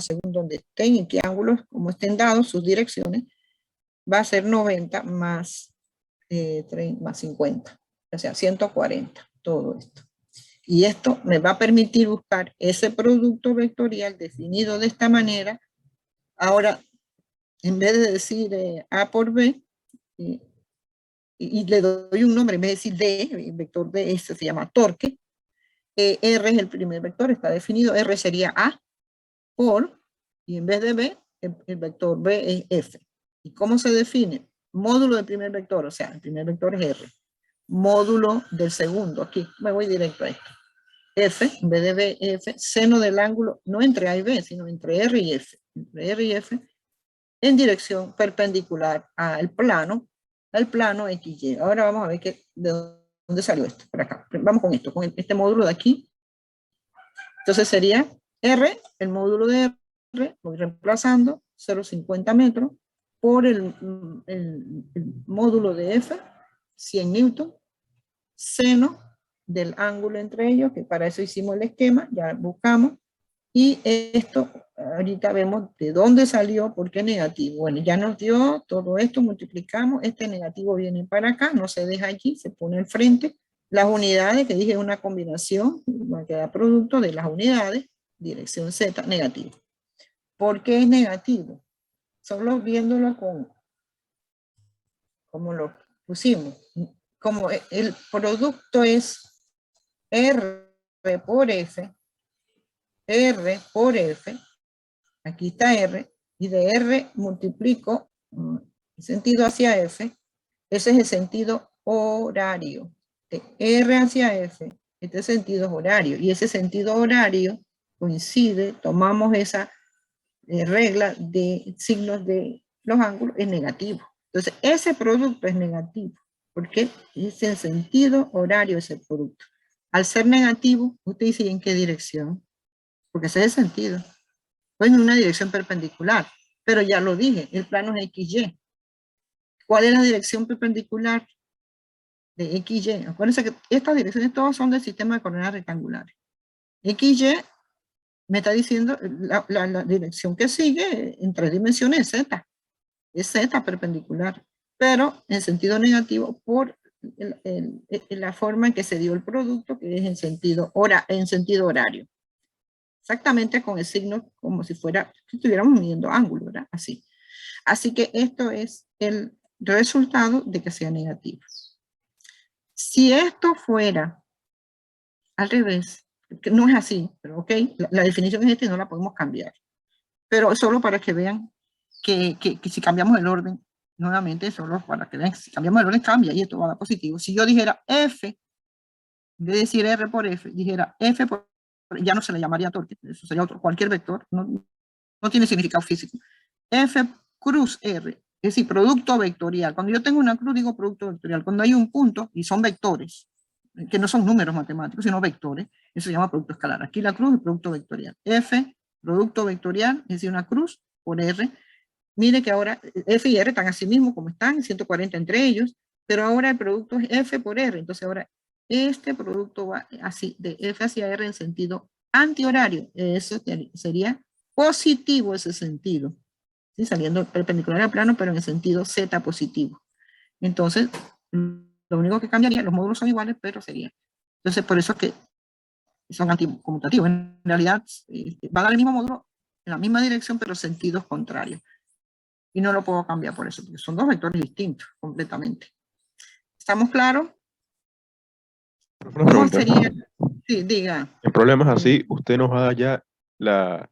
según donde estén y qué ángulos, como estén dados sus direcciones, va a ser 90 más, 30, más 50, o sea, 140, todo esto. Y esto me va a permitir buscar ese producto vectorial definido de esta manera. Ahora, en vez de decir A por B, y le doy un nombre, en vez de decir D, el vector D este se llama torque, R es el primer vector, está definido, R sería A por, y en vez de B, el vector B es F. ¿Y cómo se define? Módulo del primer vector, o sea, el primer vector es R. Módulo del segundo, aquí me voy directo a esto. F, en vez de B, F, seno del ángulo, no entre A y B, sino entre R y F. Entre R y F, en dirección perpendicular al plano XY. Ahora vamos a ver de dónde salió esto, por acá. Vamos con esto, con este módulo de aquí. Entonces sería R, el módulo de R, voy reemplazando 0,50 metros por el módulo de F, 100 newton, seno del ángulo entre ellos, que para eso hicimos el esquema, ya buscamos, y esto, ahorita vemos de dónde salió, por qué negativo. Bueno, ya nos dio todo esto, multiplicamos, este negativo viene para acá, no se deja allí, se pone al frente. Las unidades, que dije una combinación, va a quedar producto de las unidades, dirección Z, negativo. ¿Por qué es negativo? Solo viéndolo como lo pusimos. Como el producto es R por F, R por F, aquí está R, y de R multiplico el sentido hacia F, ese es el sentido horario. De R hacia F, este sentido es horario, y ese sentido horario coincide, tomamos esa regla de signos de los ángulos, es negativo. Entonces, ese producto es negativo, porque es el sentido horario ese producto. Al ser negativo, usted dice en qué dirección, porque ese es el sentido. Pues en una dirección perpendicular, pero ya lo dije, el plano es XY. ¿Cuál es la dirección perpendicular de XY? Acuérdense que estas direcciones todas son del sistema de coordenadas rectangulares. XY me está diciendo la dirección que sigue en 3 dimensiones es Z. Es Z perpendicular, pero en sentido negativo por la forma en que se dio el producto, que es en sentido horario. Exactamente con el signo como si estuviéramos midiendo ángulo, ¿verdad? Así. Así que esto es el resultado de que sea negativo. Si esto fuera al revés, que no es así, pero ok, la definición es esta y no la podemos cambiar. Pero solo para que vean que si cambiamos el orden, nuevamente, solo para que vean que si cambiamos el orden cambia y esto va a dar positivo. Si yo dijera F, en vez de decir R por F, dijera F por, ya no se le llamaría torque, eso sería cualquier vector, no tiene significado físico. F cruz R, es decir, producto vectorial. Cuando yo tengo una cruz, digo producto vectorial. Cuando hay un punto, y son vectores, que no son números matemáticos, sino vectores, eso se llama producto escalar. Aquí la cruz es producto vectorial. F, producto vectorial, es decir, una cruz por R. Mire que ahora F y R están así mismo como están, 140 entre ellos, pero ahora el producto es F por R. Entonces ahora este producto va así, de F hacia R en sentido antihorario. Eso sería positivo ese sentido. ¿Sí? Saliendo perpendicular al plano, pero en el sentido Z positivo. Entonces, lo único que cambiaría, los módulos son iguales, pero sería. Entonces, por eso es que son anticonmutativos. En realidad, va a dar el mismo módulo en la misma dirección, pero sentidos contrarios. Y no lo puedo cambiar por eso, porque son dos vectores distintos completamente. ¿Estamos claros? ¿Cómo sería? Sí, diga. En problemas así, usted nos da ya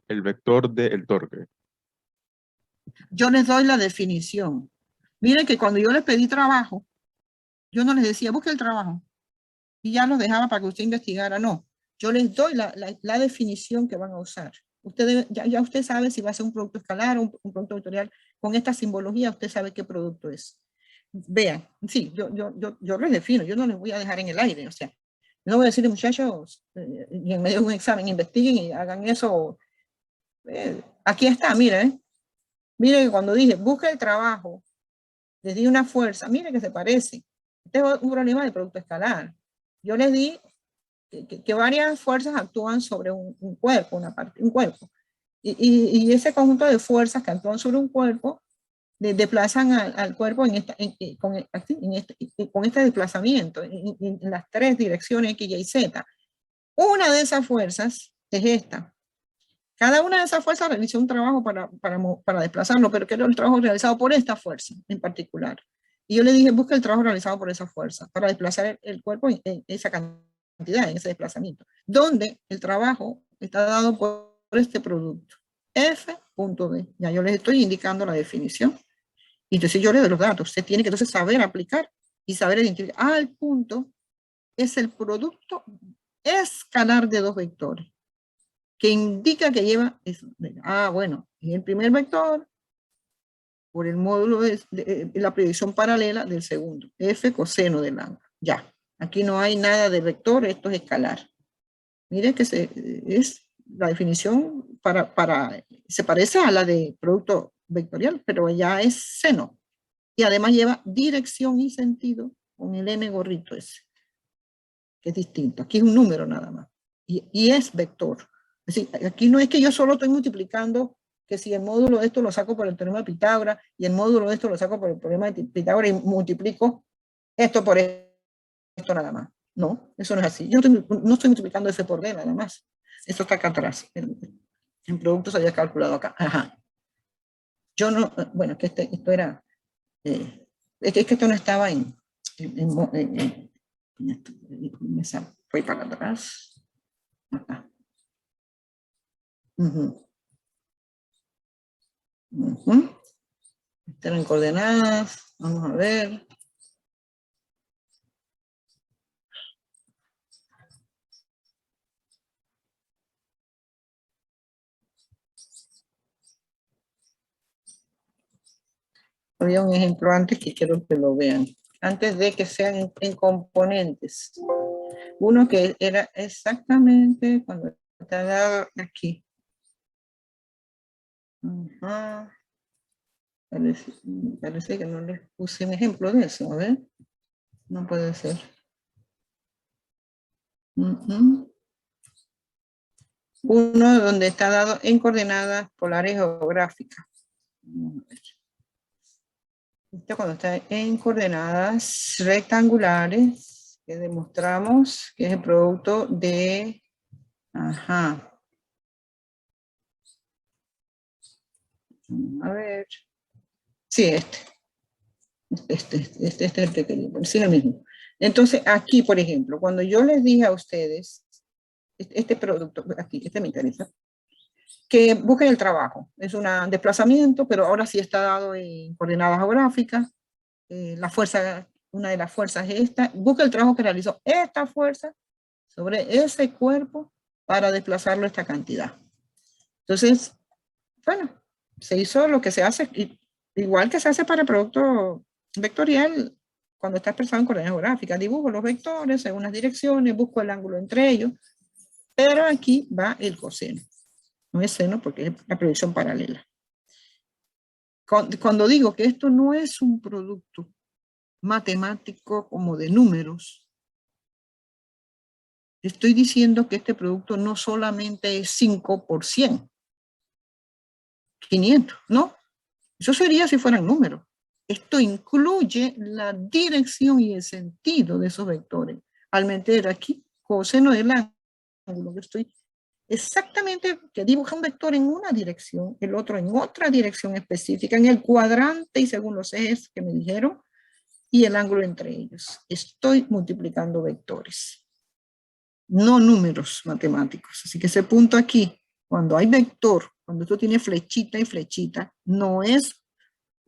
el vector del torque. Yo les doy la definición. Miren que cuando yo les pedí trabajo, yo no les decía, busque el trabajo. Y ya los dejaba para que usted investigara. No, yo les doy la definición que van a usar. Ya usted sabe si va a ser un producto escalar o un producto vectorial. Con esta simbología usted sabe qué producto es. Vean, sí, yo les defino, yo no les voy a dejar en el aire. O sea, no voy a decirle, muchachos, y en medio de un examen, investiguen y hagan eso. Aquí está, miren. Miren que cuando dije, busca el trabajo, les di una fuerza, miren que se parece. Este es un problema de producto escalar. Yo les di que varias fuerzas actúan sobre un cuerpo, un cuerpo. y ese conjunto de fuerzas que actúan sobre un cuerpo desplazan al cuerpo con este desplazamiento en las tres direcciones X, Y, Z. Una de esas fuerzas es esta. Cada una de esas fuerzas realizó un trabajo para desplazarlo, pero que era el trabajo realizado por esta fuerza en particular. Y yo le dije, busca el trabajo realizado por esa fuerza, para desplazar el cuerpo en esa cantidad, en ese desplazamiento, donde el trabajo está dado por este producto, F.B. Ya yo les estoy indicando la definición. Y entonces yo le doy los datos. Usted tiene que entonces saber aplicar y saber identificar. El punto es el producto escalar de dos vectores, que indica que lleva eso. Bueno, y el primer vector por el módulo de la proyección paralela del segundo, F coseno del ángulo. Ya, aquí no hay nada de vector, esto es escalar. Mire que es la definición se parece a la de producto vectorial, pero ya es seno. Y además lleva dirección y sentido con el n gorrito ese, que es distinto. Aquí es un número nada más. Y es vector. Es decir, aquí no es que yo solo estoy multiplicando, que si el módulo de esto lo saco por el teorema de Pitágoras y el módulo de esto lo saco por el teorema de Pitágoras y multiplico esto por esto nada más. No, eso no es así. Yo no estoy multiplicando F por D nada más. Esto está acá atrás. En producto se había calculado acá. Ajá. Yo no, bueno, que esto era... es que esto no estaba voy para atrás. Acá. Están en coordenadas. Vamos a ver. Había un ejemplo antes que quiero que lo vean. Antes de que sean en componentes. Uno que era exactamente cuando está dado aquí. Parece que no les puse un ejemplo de eso. A ver. No puede ser. Uno donde está dado en coordenadas polares geográficas. Esto cuando está en coordenadas rectangulares, que demostramos que es el producto de... A ver. Sí, este es el pequeño, sí, lo mismo. Entonces, aquí, por ejemplo, cuando yo les dije a ustedes, este producto, aquí, este me interesa, que busquen el trabajo. Es un desplazamiento, pero ahora sí está dado en coordenadas geográficas. La fuerza, una de las fuerzas es esta. Busca el trabajo que realizó esta fuerza sobre ese cuerpo para desplazarlo esta cantidad. Entonces, bueno, se hizo lo que se hace, igual que se hace para el producto vectorial, cuando está expresado en coordenadas geográficas. Dibujo los vectores según las direcciones, busco el ángulo entre ellos, pero aquí va el coseno. No es seno porque es la proyección paralela. Cuando digo que esto no es un producto matemático como de números, estoy diciendo que este producto no solamente es 5 por 100, 500, ¿no? Eso sería si fueran números. Esto incluye la dirección y el sentido de esos vectores. Al meter aquí coseno del ángulo, que estoy exactamente, que dibuja un vector en una dirección, el otro en otra dirección específica, en el cuadrante y según los ejes que me dijeron, y el ángulo entre ellos. Estoy multiplicando vectores, no números matemáticos. Así que ese punto aquí, cuando hay vector, cuando esto tiene flechita y flechita, no es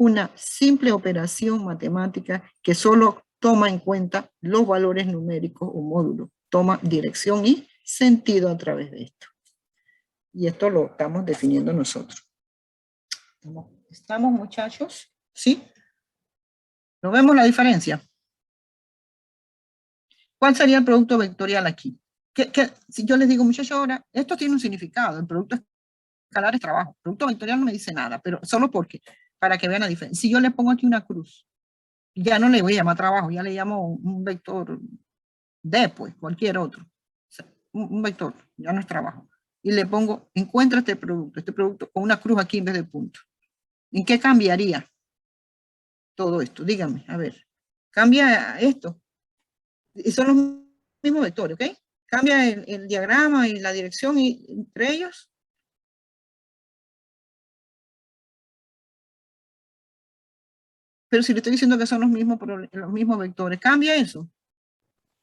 una simple operación matemática que solo toma en cuenta los valores numéricos o módulos, toma dirección y sentido a través de esto. Y esto lo estamos definiendo nosotros. ¿Estamos, muchachos? ¿Sí? ¿No vemos la diferencia? ¿Cuál sería el producto vectorial aquí? Si yo les digo, muchachos, ahora, esto tiene un significado. El producto escalar es trabajo. El producto vectorial no me dice nada, pero solo porque, para que vean la diferencia. Si yo le pongo aquí una cruz, ya no le voy a llamar trabajo, ya le llamo un vector D, pues, cualquier otro. O sea, un vector, ya no es trabajo. y le pongo, encuentra este producto con una cruz aquí en vez de punto. ¿En qué cambiaría todo esto? Díganme, a ver. Cambia esto. Y son los mismos vectores, ¿ok? Cambia el diagrama y la dirección entre ellos. Pero si le estoy diciendo que son los mismos vectores, ¿cambia eso?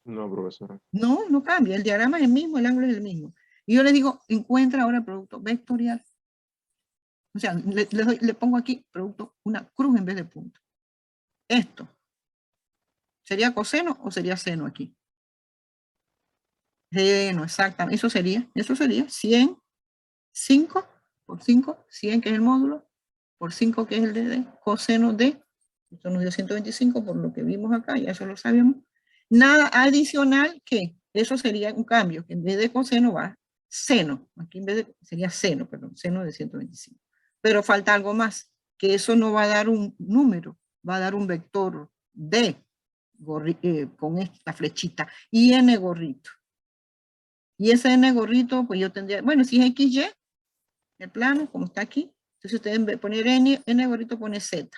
No, profesora. No, no cambia. El diagrama es el mismo, el ángulo es el mismo. Y yo le digo, encuentra ahora el producto vectorial. O sea, le pongo aquí producto, una cruz en vez de punto. Esto. ¿Sería coseno o sería seno aquí? Seno, exactamente. Eso sería 100, 5 por 5, 100 que es el módulo, por 5 que es el de coseno de, esto nos dio 125 por lo que vimos acá, ya eso lo sabíamos. Nada adicional que, eso sería un cambio, que en vez de coseno va seno, aquí en vez de, sería seno, perdón, seno de 125. Pero falta algo más, que eso no va a dar un número, va a dar un vector de, con esta flechita, y n gorrito. Y ese n gorrito, pues yo tendría, bueno, si es XY, el plano, como está aquí, entonces ustedes en vez de poner n gorrito pone z.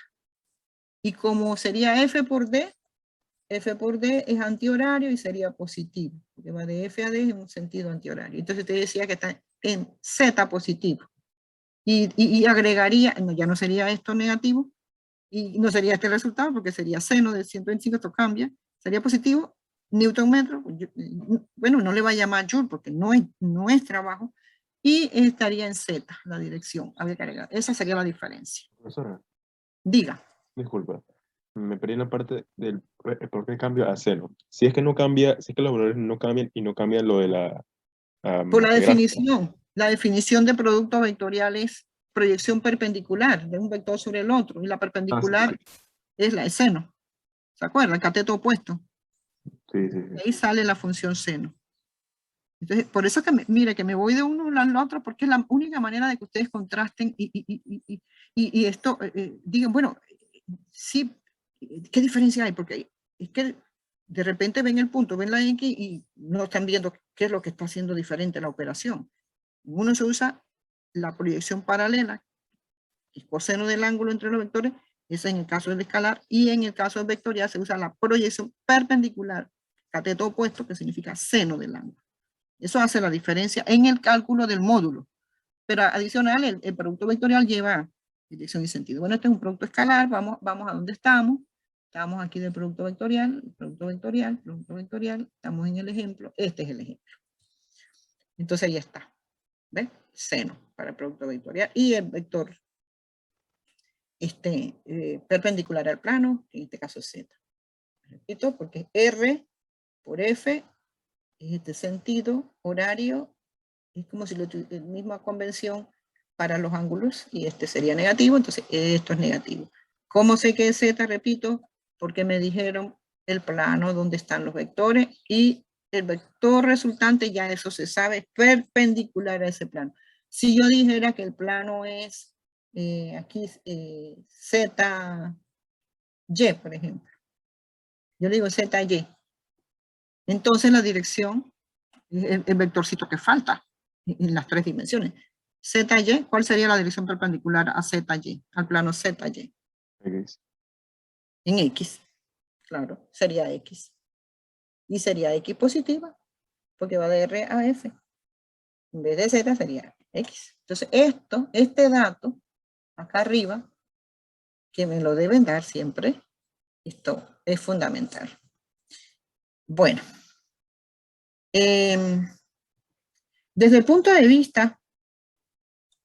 Y como sería f por d es antihorario y sería positivo, porque va de f a d en un sentido antihorario. Entonces usted decía que está en z positivo. Y agregaría, no, ya no sería esto negativo, y no sería este resultado, porque sería seno de 125, esto cambia, sería positivo, Newton metro, bueno, no le va a llamar Joule, porque no es trabajo, y estaría en Z, la dirección. Habría que agregar. Esa sería la diferencia. Profesora, Diga. disculpa. Me perdí en la parte del por qué cambia a seno. Si es que no cambia, si es que los valores no cambian y no cambian lo de la Por la gráfica. definición de producto vectorial es proyección perpendicular de un vector sobre el otro, y la perpendicular es la de seno. ¿Se acuerdan? El cateto opuesto. Sí, sí, Ahí sale la función seno. Entonces, por eso que mire, que me voy de uno al otro, porque es la única manera de que ustedes contrasten y esto, digan, bueno, sí, ¿qué diferencia hay? Porque es que de repente ven el punto, ven la X y no están viendo qué es lo que está haciendo diferente la operación. Uno se usa la proyección paralela, el coseno del ángulo entre los vectores, eso en el caso del escalar, y en el caso del vectorial se usa la proyección perpendicular, cateto opuesto, que significa seno del ángulo. Eso hace la diferencia en el cálculo del módulo. Pero adicional, el producto vectorial lleva dirección y sentido. Bueno, este es un producto escalar. Vamos a donde estamos. Estamos aquí del producto vectorial, producto vectorial. Estamos en el ejemplo. Este es el ejemplo. Entonces ahí está. ¿Ves? Seno para el producto vectorial. Y el vector perpendicular al plano, que en este caso es Z. Repito, porque R por F es este sentido horario. Es como si la misma convención para los ángulos, y este sería negativo, entonces esto es negativo. ¿Cómo sé que es Z? Repito, porque me dijeron el plano donde están los vectores, y el vector resultante, ya eso se sabe, es perpendicular a ese plano. Si yo dijera que el plano es aquí ZY, por ejemplo, yo le digo ZY, entonces la dirección es el vectorcito que falta en las tres dimensiones. ZY, ¿cuál sería la dirección perpendicular a ZY, al plano ZY? X. En X, claro, sería X. Y sería X positiva, porque va de R a F. En vez de Z sería X. Entonces este dato, acá arriba, que me lo deben dar siempre, esto es fundamental. Bueno, desde el punto de vista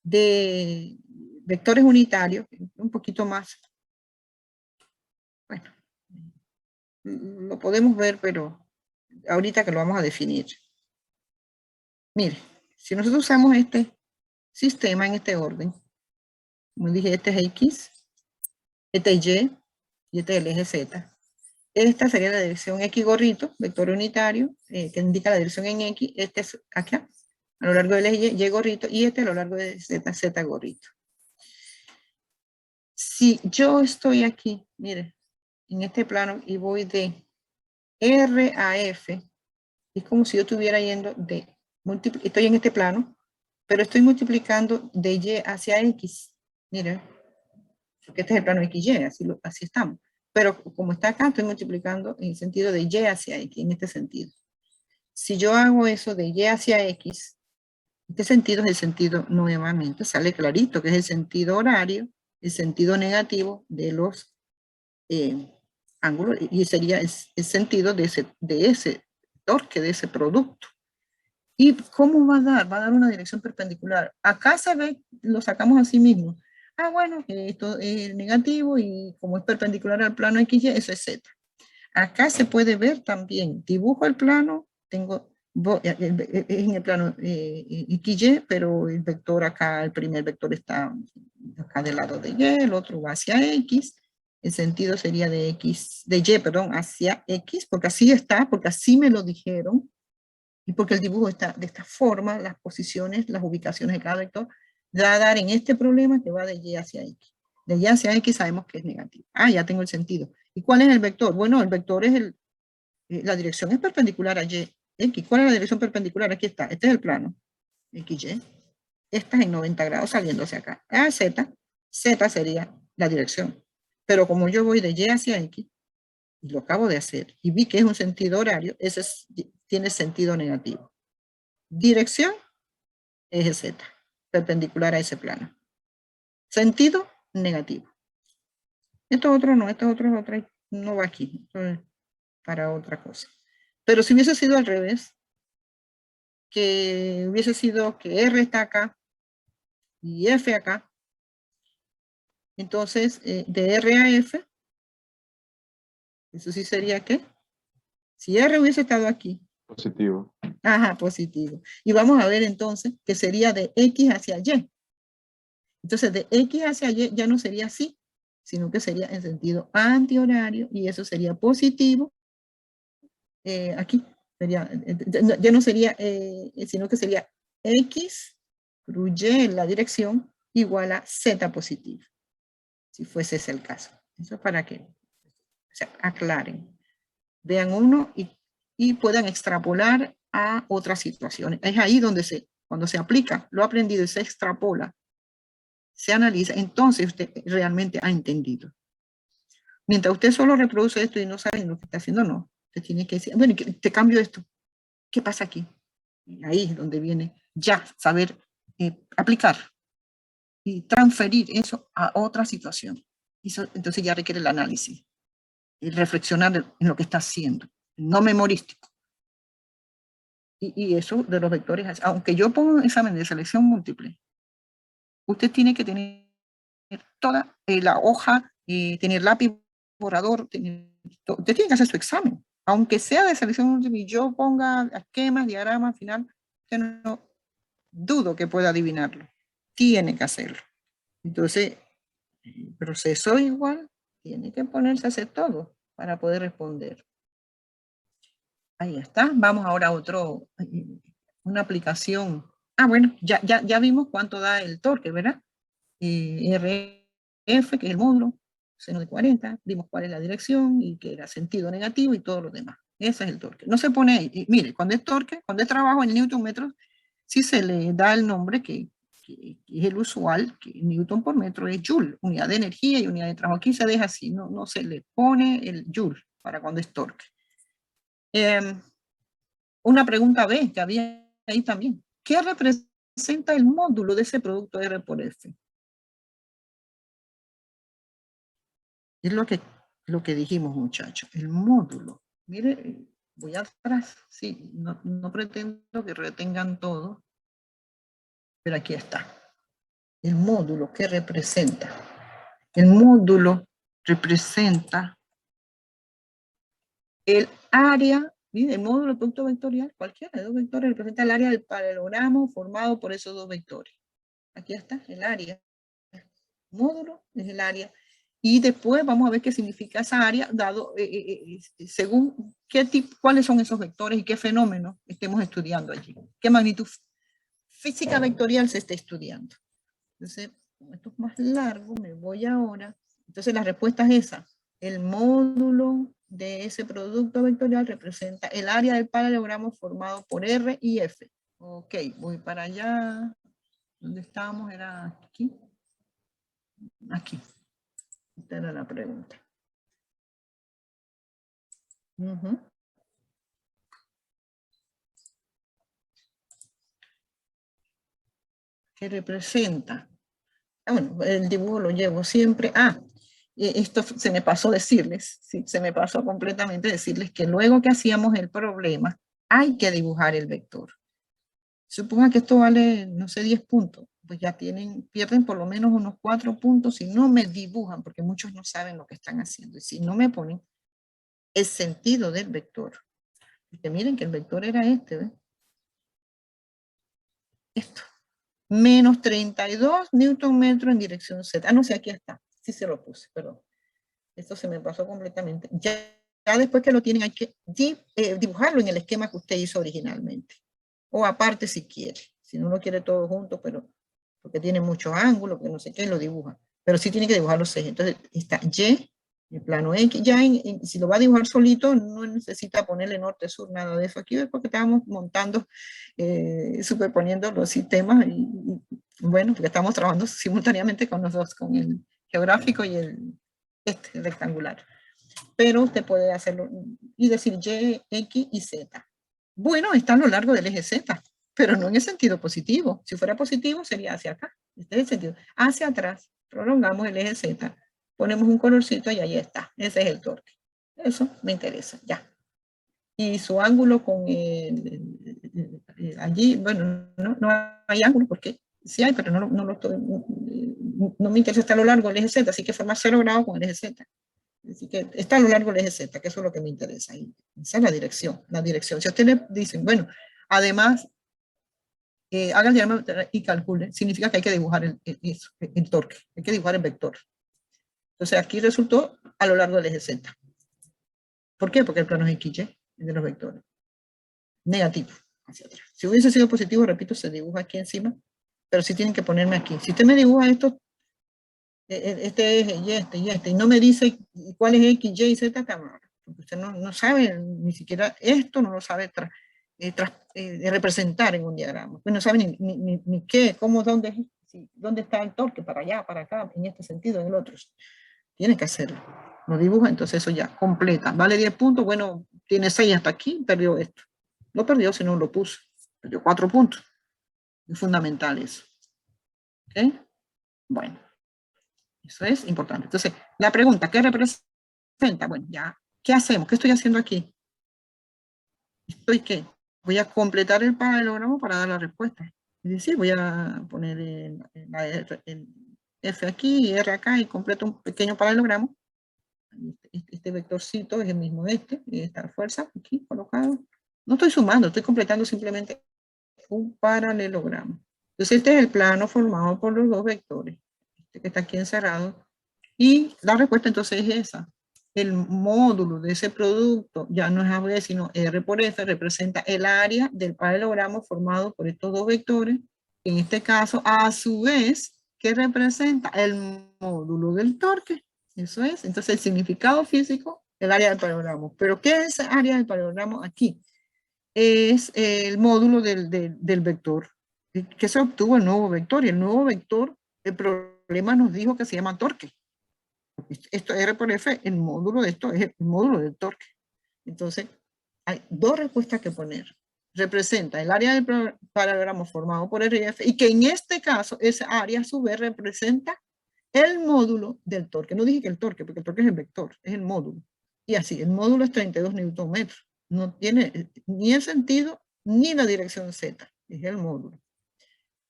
de vectores unitarios, un poquito más, bueno, lo podemos ver, pero ahorita que lo vamos a definir. Mire, si nosotros usamos este sistema en este orden, como dije, este es X, este es Y, y este es el eje Z. Esta sería la dirección X gorrito, vector unitario, que indica la dirección en X. Este es acá, a lo largo del eje Y gorrito, y este a lo largo de Z, Z gorrito. Si yo estoy aquí, mire, en este plano, y voy de R a F, es como si yo estuviera yendo de estoy en este plano, pero estoy multiplicando de Y hacia X. Miren, porque este es el plano XY, así estamos. Pero como está acá, estoy multiplicando en el sentido de Y hacia X, en este sentido. Si yo hago eso de Y hacia X, este sentido es el sentido, nuevamente, sale clarito, que es el sentido horario, el sentido negativo de los ángulos, y sería el sentido de ese torque, de ese producto. ¿Y cómo va a dar? Va a dar una dirección perpendicular. Acá se ve, lo sacamos así mismo. Ah, bueno, esto es negativo y como es perpendicular al plano XY, eso es Z. Acá se puede ver también, dibujo el plano, tengo en el plano XY, pero el vector acá, el primer vector está acá del lado de Y, el otro va hacia X, el sentido sería de X, de Y, perdón, hacia X, porque así está, porque así me lo dijeron, y porque el dibujo está de esta forma, las posiciones, las ubicaciones de cada vector, va a dar en este problema que va de Y hacia X. De Y hacia X sabemos que es negativo. Ah, ya tengo el sentido. ¿Y cuál es el vector? Bueno, el vector es la dirección es perpendicular a Y. X. ¿Cuál es la dirección perpendicular? Aquí está. Este es el plano. XY. Esta es en 90 grados saliendo hacia acá. Ah, Z. Z sería la dirección. Pero como yo voy de Y hacia X, y lo acabo de hacer, y vi que es un sentido horario, ese tiene sentido negativo. Dirección, eje Z, perpendicular a ese plano. Sentido, negativo. Esto otro no, esto otro no va aquí. Esto es para otra cosa. Pero si hubiese sido al revés, que hubiese sido que R está acá y F acá, entonces de R a F, eso sí sería ¿qué? Si R hubiese estado aquí. Positivo. Ajá, positivo. Y vamos a ver entonces que sería de X hacia Y. Entonces de X hacia Y ya no sería así, sino que sería en sentido antihorario y eso sería positivo. Aquí sería, ya no sería, sino que sería X Y en la dirección igual a Z positivo, si fuese ese el caso. Eso es para que aclaren, vean uno y puedan extrapolar a otras situaciones. Es ahí donde cuando se aplica lo aprendido y se extrapola, se analiza, entonces usted realmente ha entendido. Mientras usted solo reproduce esto y no sabe lo que está haciendo, no. Usted tiene que decir, bueno, te cambio esto. ¿Qué pasa aquí? Y ahí es donde viene ya saber aplicar y transferir eso a otra situación. Eso, entonces ya requiere el análisis y reflexionar en lo que está haciendo, no memorístico. Y eso de los vectores, aunque yo ponga un examen de selección múltiple, usted tiene que tener toda la hoja, tener lápiz, borrador, usted tiene que hacer su examen. Aunque sea de selección múltiple y yo ponga esquemas, diagramas, al final, usted no dudo que pueda adivinarlo. Tiene que hacerlo. Entonces, el proceso igual tiene que ponerse a hacer todo para poder responder. Ahí está. Vamos ahora a una aplicación. Ah, bueno, ya vimos cuánto da el torque, ¿verdad? RF, que es el módulo, seno de 40, vimos cuál es la dirección y que era sentido negativo y todo lo demás. Ese es el torque. No se pone ahí. Mire, cuando es torque, cuando es trabajo en newton metros, sí se le da el nombre que es el usual, que newton por metro es joule, unidad de energía y unidad de trabajo. Aquí se deja así, no se le pone el joule para cuando es torque. Una pregunta B que había ahí también. ¿Qué representa el módulo de ese producto R por F? Es lo que dijimos, muchachos, el módulo. Mire, voy atrás, sí, no pretendo que retengan todo, pero aquí está. El módulo, ¿qué representa? El módulo representa el área, ¿sí? El módulo del producto vectorial, cualquiera de dos vectores, representa el área del paralelogramo formado por esos dos vectores. Aquí está, el área. Módulo es el área. Y después vamos a ver qué significa esa área, dado según cuáles son esos vectores y qué fenómenos estemos estudiando allí. Qué magnitud física vectorial se está estudiando. Entonces, como esto es más largo, me voy ahora. Entonces, la respuesta es esa. El módulo de ese producto vectorial representa el área del paralelogramo formado por R y F. Ok, voy para allá. ¿Dónde estábamos? Era aquí. Aquí. Esta era la pregunta. ¿Qué representa? Bueno, el dibujo lo llevo siempre. Esto se me pasó decirles, sí, se me pasó completamente decirles que luego que hacíamos el problema, hay que dibujar el vector. Suponga que esto vale, no sé, 10 puntos, pues ya pierden por lo menos unos 4 puntos si no me dibujan, porque muchos no saben lo que están haciendo, y si no me ponen el sentido del vector. Porque miren que el vector era este, ¿ves? Esto. Menos 32 Newton metros en dirección Z. No sé, aquí está. Sí se lo puse, perdón. Esto se me pasó completamente. Ya después que lo tienen hay que dibujarlo en el esquema que usted hizo originalmente. O aparte si quiere. Si no lo quiere todo junto, pero porque tiene muchos ángulos, que no sé qué, lo dibuja. Pero sí tiene que dibujar los ejes. Entonces está Y, el plano X. Ya si lo va a dibujar solito, no necesita ponerle norte, sur, nada de eso. Aquí es porque estábamos montando, superponiendo los sistemas. Bueno, porque estamos trabajando simultáneamente con los dos, con el geográfico y el rectangular. Pero usted puede hacerlo y decir Y, X y Z. Bueno, está a lo largo del eje Z, pero no en el sentido positivo. Si fuera positivo sería hacia acá. Este es el sentido. Hacia atrás, prolongamos el eje Z, ponemos un colorcito y ahí está. Ese es el torque. Eso me interesa, ya. Y su ángulo con allí, bueno, no hay ángulo porque sí hay, pero no me interesa estar a lo largo del eje Z, así que forma 0 grados con el eje Z. Así que está a lo largo del eje Z, que eso es lo que me interesa. Y esa es la dirección, la dirección. Si a usted le dicen, bueno, además, haga el diagrama y calcule, significa que hay que dibujar el torque, hay que dibujar el vector. Entonces aquí resultó a lo largo del eje Z. ¿Por qué? Porque el plano es XY, el de los vectores. Negativo, hacia atrás. Si hubiese sido positivo, repito, se dibuja aquí encima, pero sí tienen que ponerme aquí. Si usted me dibuja esto, este eje y este, y no me dice cuál es X, Y, Z, porque usted no sabe ni siquiera esto, no lo sabe representar en un diagrama. Pues no sabe ni qué, cómo, dónde está el torque, para allá, para acá, en este sentido, en el otro. Tiene que hacerlo. Lo dibuja, entonces eso ya, completa. Vale 10 puntos, bueno, tiene 6 hasta aquí, perdió esto. No perdió, sino lo puso. Perdió 4 puntos. Es fundamental eso. ¿Ok? Bueno. Eso es importante. Entonces, la pregunta, ¿qué representa? Bueno, ya, ¿qué hacemos? ¿Qué estoy haciendo aquí? ¿Qué? Voy a completar el paralelogramo para dar la respuesta. Es decir, voy a poner el F aquí y R acá y completo un pequeño paralelogramo. Este vectorcito es el mismo esta fuerza aquí colocado. No estoy sumando, estoy completando simplemente un paralelogramo. Entonces, este es el plano formado por los dos vectores. Este que está aquí encerrado. Y la respuesta entonces es esa. El módulo de ese producto ya no es AB, sino R por F, representa el área del paralelogramo formado por estos dos vectores. En este caso, a su vez, ¿qué representa? El módulo del torque. Eso es. Entonces, el significado físico, el área del paralelogramo. ¿Pero qué es área del paralelogramo aquí? Es el módulo del vector. Que se obtuvo el nuevo vector. Y el nuevo vector, el problema nos dijo que se llama torque. Esto R por F, el módulo de esto es el módulo del torque. Entonces, hay dos respuestas que poner. Representa el área del paralelogramo formado por R y F, y que en este caso, esa área a su vez representa el módulo del torque. No dije que el torque, porque el torque es el vector, es el módulo. Y así, el módulo es 32 Newton metros. No tiene ni el sentido ni la dirección Z, es el módulo.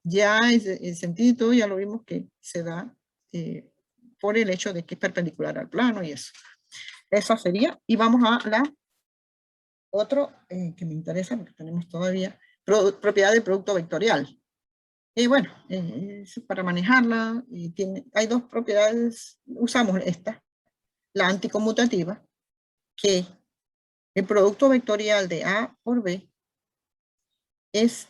Ya el sentido ya lo vimos que se da por el hecho de que es perpendicular al plano y eso. Esa sería, y vamos a la otro que me interesa, porque tenemos todavía, propiedad del producto vectorial. Y bueno, para manejarla, hay dos propiedades, usamos esta, la anticonmutativa, que el producto vectorial de A por B es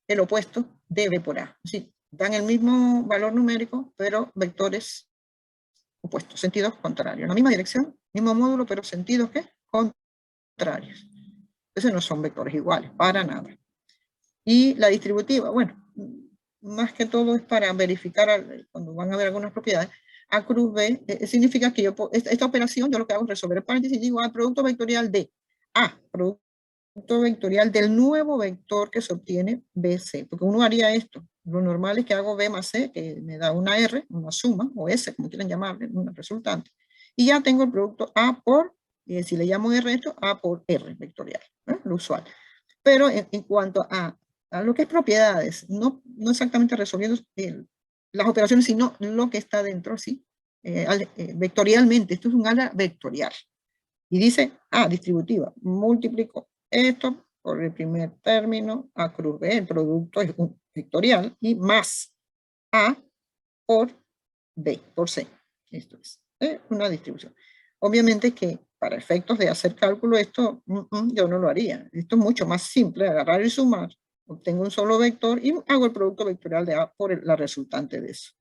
el opuesto de B por A. Es decir, dan el mismo valor numérico, pero vectores opuestos, sentidos contrarios. La misma dirección, mismo módulo, pero sentidos ¿qué? Contrarios. Entonces no son vectores iguales, para nada. Y la distributiva, bueno, más que todo es para verificar cuando van a ver algunas propiedades. A cruz B significa que esta operación yo lo que hago es resolver el paréntesis y digo producto vectorial de A, producto vectorial del nuevo vector que se obtiene BC, porque uno haría esto. Lo normal es que hago B más C, que me da una R, una suma, o S, como quieran llamarle, una resultante. Y ya tengo el producto A por, si le llamo R esto, A por R vectorial, lo usual. Pero en cuanto a lo que es propiedades, no exactamente resolviendo las operaciones, sino lo que está dentro, ¿sí? Vectorialmente, esto es un ala vectorial. Y dice, distributiva, multiplico esto por el primer término, A cruz B, el producto es un vectorial, y más A por B, por C. Esto es una distribución. Obviamente que para efectos de hacer cálculo, esto yo no lo haría. Esto es mucho más simple, agarrar y sumar. Obtengo un solo vector y hago el producto vectorial de A por la resultante de eso.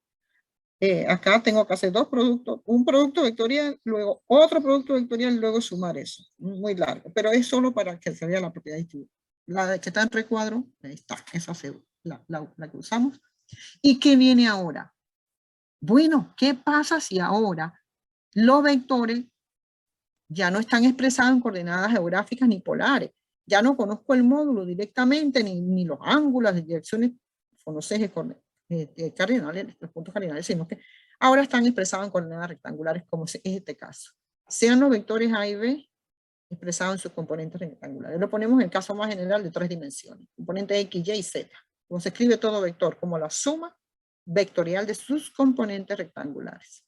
Acá tengo que hacer dos productos, un producto vectorial, luego otro producto vectorial, luego sumar eso. Muy largo, pero es solo para que se vea la propiedad distributiva. La que está en recuadro, ahí está, esa es la que usamos. ¿Y qué viene ahora? Bueno, ¿qué pasa si ahora los vectores ya no están expresados en coordenadas geográficas ni polares? Ya no conozco el módulo directamente, ni los ángulos, las direcciones, con los ejes cardinales, los puntos cardinales, sino que ahora están expresados en coordenadas rectangulares, como es este caso. Sean los vectores A y B expresados en sus componentes rectangulares. Lo ponemos en el caso más general de 3 dimensiones. Componentes X, Y y Z. Como se escribe todo vector, como la suma vectorial de sus componentes rectangulares.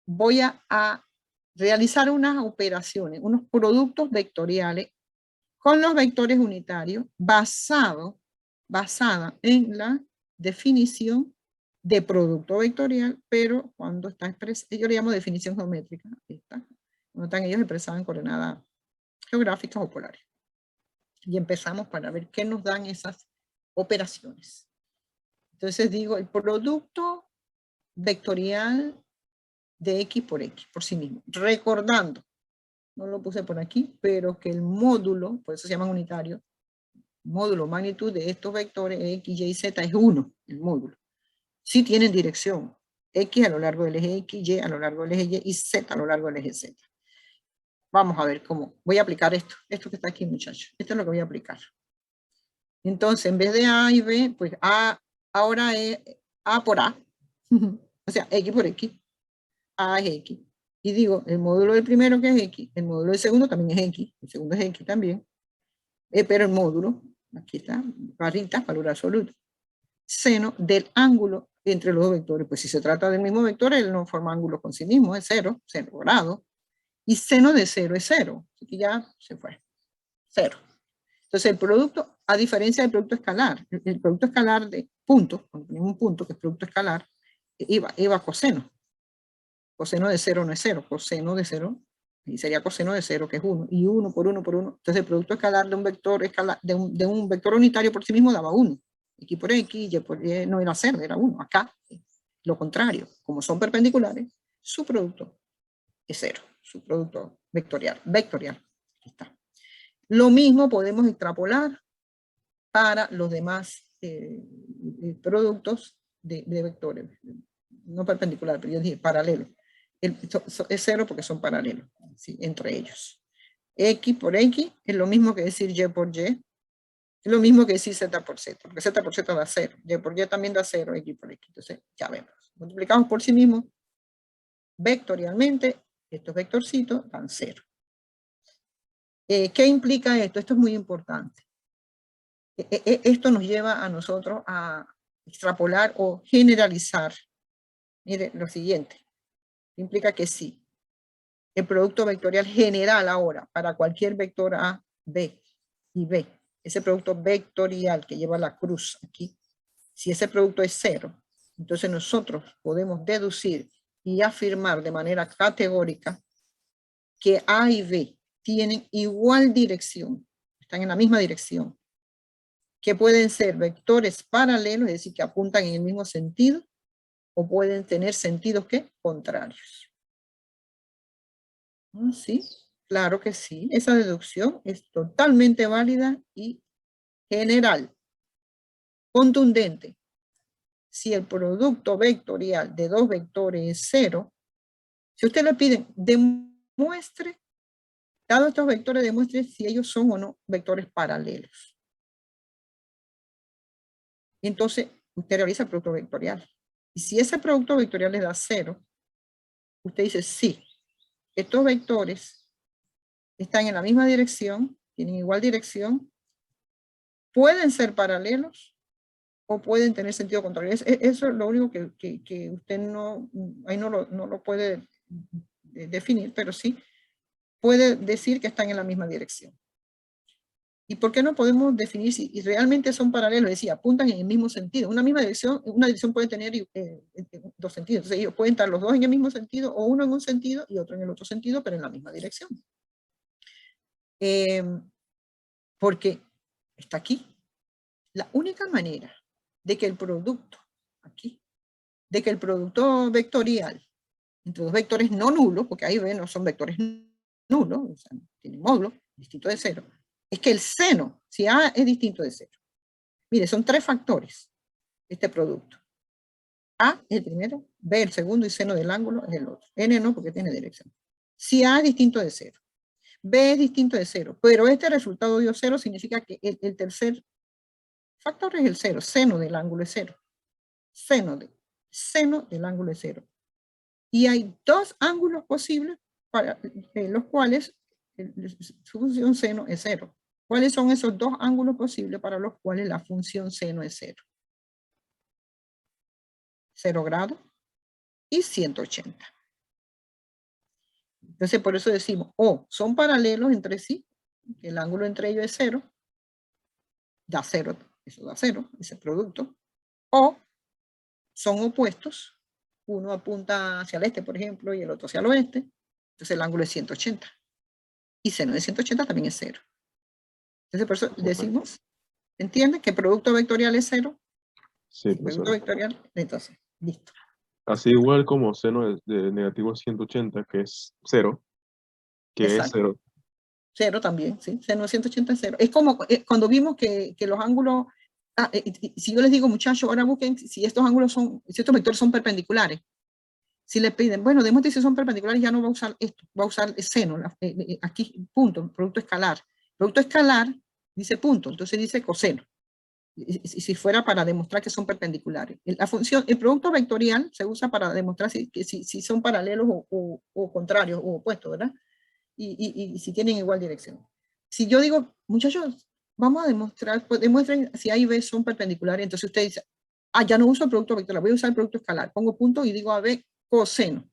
Voy a realizar unas operaciones, unos productos vectoriales con los vectores unitarios basada en la definición de producto vectorial, pero cuando está expresado, yo le llamo definición geométrica, cuando están ellos expresados en coordenadas geográficas o polares. Y empezamos para ver qué nos dan esas operaciones. Entonces digo, el producto vectorial de X por sí mismo. Recordando, no lo puse por aquí, pero que el módulo, por eso se llaman unitarios, módulo magnitud de estos vectores X, Y, Z es 1, el módulo. Sí tienen dirección, X a lo largo del eje X, Y a lo largo del eje Y y Z a lo largo del eje Z. Vamos a ver cómo voy a aplicar esto que está aquí, muchachos. Esto es lo que voy a aplicar. Entonces, en vez de A y B, pues ahora es A por A. O sea, X por X. A es X. Y digo, el módulo del primero que es X, el módulo del segundo también es X, el segundo es X también, pero el módulo, aquí está, barrita, valor absoluto, seno del ángulo entre los dos vectores. Pues si se trata del mismo vector, él no forma ángulos con sí mismo, es 0 grado, y seno de 0 es 0, así que ya se fue, 0. Entonces el producto, a diferencia del producto escalar, el producto escalar de puntos, cuando tenemos un punto que es producto escalar, iba coseno. Coseno de 0 no es 0, coseno de 0, y sería coseno de 0, que es 1, y 1 por 1 por 1. Entonces el producto escalar de un vector, de un vector unitario por sí mismo daba 1. X por X, Y por Y no era 0, era 1. Acá, lo contrario, como son perpendiculares, su producto es 0, su producto vectorial. Aquí está. Lo mismo podemos extrapolar para los demás productos de vectores, no perpendiculares, pero yo dije paralelos. Es 0 porque son paralelos, ¿sí? Entre ellos. X por X es lo mismo que decir Y por Y, es lo mismo que decir Z por Z, porque Z por Z da 0, Y por Y también da 0, X por X. Entonces, ya vemos. Multiplicamos por sí mismos vectorialmente, estos vectorcitos dan 0. ¿Qué implica esto? Esto es muy importante. Esto nos lleva a nosotros a extrapolar o generalizar. Mire, lo siguiente. Implica que sí. El producto vectorial general ahora para cualquier vector A, B y B. Ese producto vectorial que lleva la cruz aquí. Si ese producto es 0, entonces nosotros podemos deducir y afirmar de manera categórica que A y B tienen igual dirección, están en la misma dirección, que pueden ser vectores paralelos, es decir, que apuntan en el mismo sentido, o pueden tener sentidos ¿qué? Contrarios. ¿Sí? Claro que sí. Esa deducción es totalmente válida y general, contundente. si el producto vectorial de dos vectores es 0, si usted le pide, demuestre, dado estos vectores, demuestre si ellos son o no vectores paralelos. Y entonces, usted realiza el producto vectorial. Y si ese producto vectorial le da 0, usted dice, sí, estos vectores están en la misma dirección, tienen igual dirección, pueden ser paralelos o pueden tener sentido contrario. Eso es lo único que usted no, ahí no lo puede definir, pero sí puede decir que están en la misma dirección. ¿Y por qué no podemos definir si realmente son paralelos? Es decir, apuntan en el mismo sentido. Una misma dirección, una dirección puede tener dos sentidos. Entonces ellos pueden estar los dos en el mismo sentido, o uno en un sentido y otro en el otro sentido, pero en la misma dirección. Porque está aquí. La única manera de que el producto, aquí, de que el producto vectorial entre dos vectores no nulos, porque ahí ven, no son vectores nulos, o sea, tienen módulo distinto de 0, es que el seno, si A es distinto de 0. Mire, son 3 factores este producto. A es el primero, B el segundo y seno del ángulo es el otro. N no, porque tiene dirección. Si A es distinto de 0, B es distinto de 0, pero este resultado dio 0, significa que el tercer factor es el 0, seno del ángulo es 0. Seno del ángulo es 0. Y hay dos ángulos posibles para los cuales su función seno es 0. ¿Cuáles son esos dos ángulos posibles para los cuales la función seno es 0? 0 grados y 180. Entonces, por eso decimos, o son paralelos entre sí, que el ángulo entre ellos es 0, da 0, eso da 0, ese producto, o son opuestos, uno apunta hacia el este, por ejemplo, y el otro hacia el oeste, entonces el ángulo es 180. Y seno de 180 también es 0. Entonces, por eso decimos, ¿entienden? Que el producto vectorial es 0. Sí, El producto vectorial, entonces, listo. Así igual como seno de negativo 180, que es 0, que Exacto. es 0. 0 también, ¿sí? Seno de 180 es 0. Es como cuando vimos que los ángulos, si yo les digo, muchachos, ahora busquen si estos ángulos son, si estos vectores son perpendiculares. Si le piden, bueno, demuestre si son perpendiculares, ya no va a usar esto, va a usar el seno, aquí, punto, producto escalar. Producto escalar dice punto, entonces dice coseno. Si fuera para demostrar que son perpendiculares. La función, el producto vectorial se usa para demostrar si son paralelos o contrarios o opuestos, ¿verdad? Y si tienen igual dirección. Si yo digo, muchachos, vamos a demostrar, pues demuestren si A y B son perpendiculares, entonces usted dice, ya no uso el producto vectorial, voy a usar el producto escalar. Pongo punto y digo a B coseno.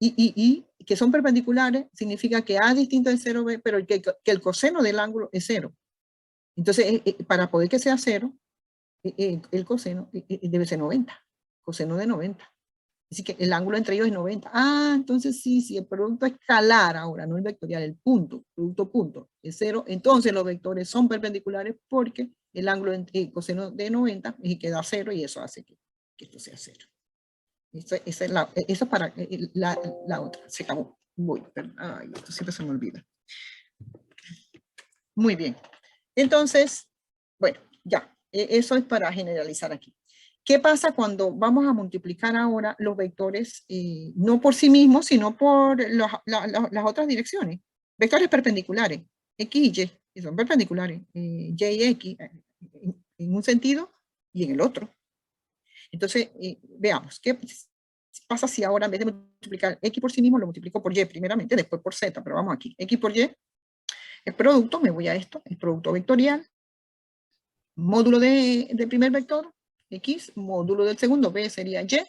Y que son perpendiculares significa que A es distinto de 0, B, pero que el coseno del ángulo es 0. Entonces, para poder que sea 0, el coseno debe ser 90. Coseno de 90. Así que el ángulo entre ellos es 90. Entonces sí, el producto escalar ahora, no el vectorial, el punto, producto punto, es 0. Entonces los vectores son perpendiculares porque el ángulo entre el coseno de 90 y queda 0 y eso hace que esto sea 0. Eso es para la otra. Se acabó. Voy, perdón. Esto siempre se me olvida. Muy bien. Entonces, bueno, ya. Eso es para generalizar aquí. ¿Qué pasa cuando vamos a multiplicar ahora los vectores, no por sí mismos, sino por las otras direcciones? Vectores perpendiculares, X y Y, que son perpendiculares, Y y X, en un sentido y en el otro. Entonces, veamos, ¿qué pasa si ahora en vez de multiplicar X por sí mismo, lo multiplico por Y primeramente, después por Z, pero vamos aquí, X por Y, el producto, me voy a esto, el producto vectorial, módulo del primer vector, X, módulo del segundo, B sería Y,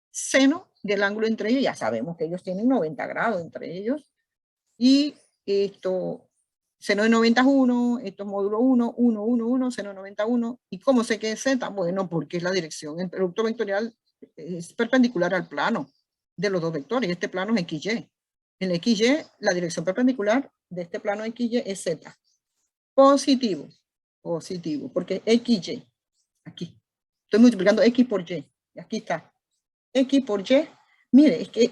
seno del ángulo entre ellos, ya sabemos que ellos tienen 90 grados entre ellos, y esto, seno de 90 es 1, esto es módulo 1, 1, 1, 1, seno de 91, ¿y cómo sé que es Z? Bueno, porque es la dirección, el producto vectorial es perpendicular al plano de los dos vectores, este plano es XY. En el XY, la dirección perpendicular de este plano XY es Z. Positivo, positivo, porque XY, aquí. Estoy multiplicando X por Y, y aquí está. X por Y, mire, es que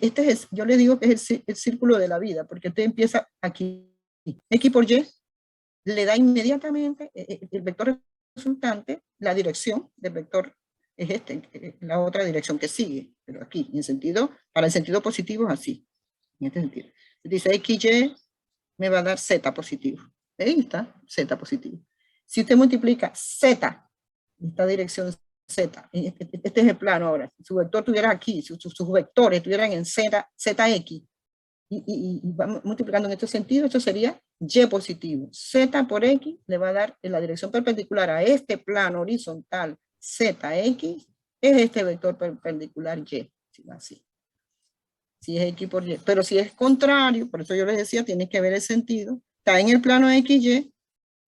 yo le digo que es el círculo de la vida, porque usted empieza aquí. X por Y le da inmediatamente el vector resultante, la dirección del vector es la otra dirección que sigue, pero aquí, en sentido, para el sentido positivo es así, en este sentido. Dice XY me va a dar Z positivo. Ahí está, Z positivo. Si usted multiplica Z, esta dirección Z, este es el plano ahora, si su vector estuviera aquí, sus vectores estuvieran en ZX, y vamos multiplicando en este sentido, esto sería Y positivo. Z por X le va a dar en la dirección perpendicular a este plano horizontal ZX, es este vector perpendicular Y, así. Si es X por Y. Pero si es contrario, por eso yo les decía, tiene que ver el sentido. Está en el plano XY,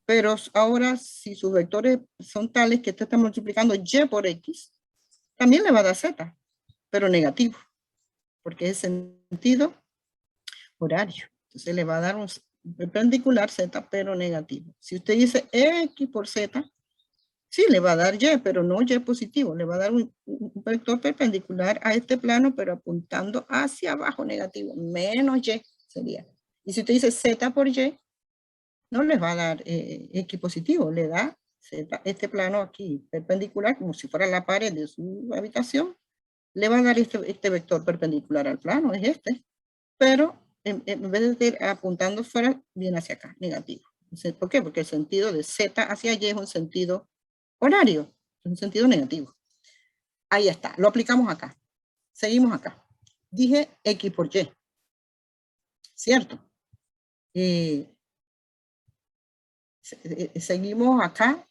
pero ahora si sus vectores son tales que usted está multiplicando Y por X, también le va a dar Z, pero negativo, porque es sentido horario. Entonces le va a dar un perpendicular Z, pero negativo. Si usted dice X por Z, sí le va a dar Y, pero no Y positivo. Le va a dar un vector perpendicular a este plano, pero apuntando hacia abajo negativo. Menos Y sería. Y si usted dice Z por Y, no les va a dar X positivo. Le da Z, este plano aquí perpendicular, como si fuera la pared de su habitación. Le va a dar este vector perpendicular al plano, es este. Pero en vez de ir apuntando fuera, viene hacia acá, negativo. ¿Por qué? Porque el sentido de Z hacia Y es un sentido horario, es un sentido negativo. Ahí está, lo aplicamos acá. Seguimos acá. Dije X por Y, ¿cierto? Seguimos acá,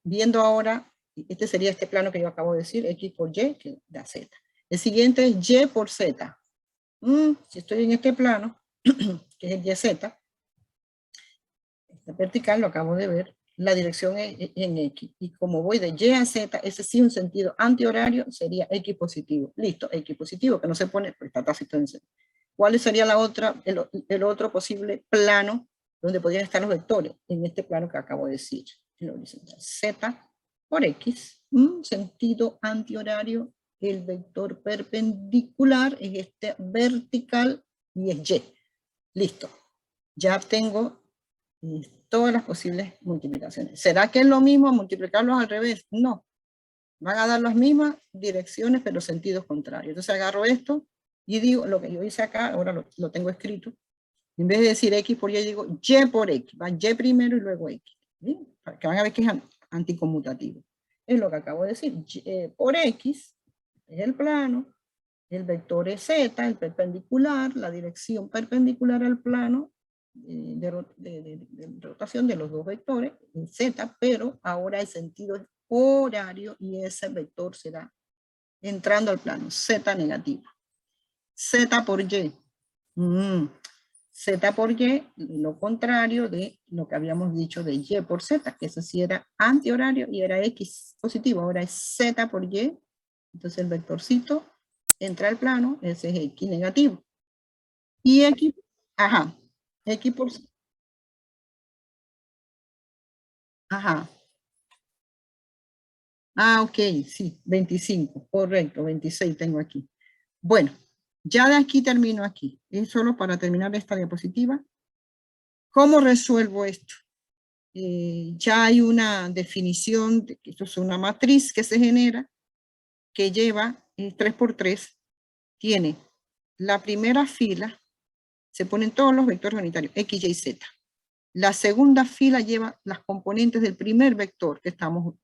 viendo ahora, este sería este plano que yo acabo de decir, X por Y, que da Z. El siguiente es Y por Z. Si estoy en este plano, que es el YZ, esta vertical, lo acabo de ver, la dirección es en X. Y como voy de Y a Z, ese sí un sentido antihorario, sería X positivo. Listo, X positivo, que no se pone, pues está tácito en Z. ¿Cuál sería el otro posible plano donde podrían estar los vectores? En este plano que acabo de decir, en horizontal. Z por X, sentido antihorario, el vector perpendicular es este vertical y es Y. Listo. Ya tengo todas las posibles multiplicaciones. ¿Será que es lo mismo multiplicarlos al revés? No. Van a dar las mismas direcciones, pero sentidos contrarios. Entonces agarro esto y digo, lo que yo hice acá, ahora lo tengo escrito. En vez de decir X por Y, digo Y por X. Va Y primero y luego X. ¿Sí? Para que van a ver que es anticonmutativo. Es lo que acabo de decir. Y, por X es el plano. El vector es Z, el perpendicular, la dirección perpendicular al plano de rotación de los dos vectores, en Z, pero ahora el sentido es horario y ese vector será entrando al plano, Z negativo. Z por Y. Z por Y, lo contrario de lo que habíamos dicho de Y por Z, que eso sí era antihorario y era X positivo, ahora es Z por Y, entonces el vectorcito entra al plano, ese es X negativo. Y X, ajá, X por Z. Ajá. Ok, sí, 25, correcto, 26 tengo aquí. Bueno, ya de aquí termino aquí. Es solo para terminar esta diapositiva. ¿Cómo resuelvo esto? Ya hay una definición, de que esto es una matriz que se genera, que lleva 3 por 3, tiene la primera fila, se ponen todos los vectores unitarios, X, Y, Z. La segunda fila lleva las componentes del primer vector que estamos,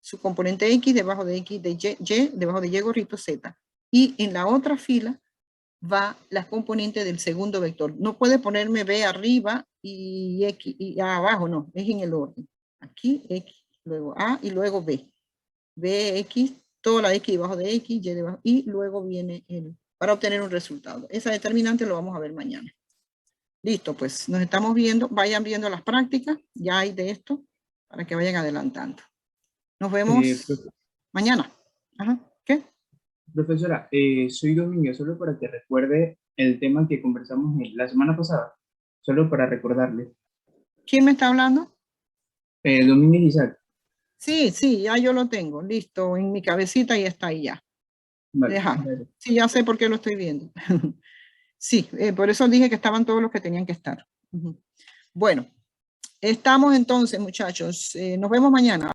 su componente X debajo de X, de Y debajo de Y gorrito Z. Y en la otra fila va las componentes del segundo vector. No puede ponerme B arriba y X y A abajo, no, es en el orden. Aquí X, luego A y luego B. B, X, toda la X debajo de X, Y debajo, y luego viene para obtener un resultado. Esa determinante lo vamos a ver mañana. Listo, pues nos estamos viendo, vayan viendo las prácticas, ya hay de esto, para que vayan adelantando. Nos vemos mañana. Ajá. ¿Qué? Profesora, soy Domingo, solo para que recuerde el tema que conversamos la semana pasada, solo para recordarle. ¿Quién me está hablando? Domínguez Isaac. Sí, ya yo lo tengo, listo, en mi cabecita y está ahí ya. Vale, Deja. vale. Sí, ya sé por qué lo estoy viendo. Sí, por eso dije que estaban todos los que tenían que estar. Bueno, estamos entonces, muchachos. Nos vemos mañana.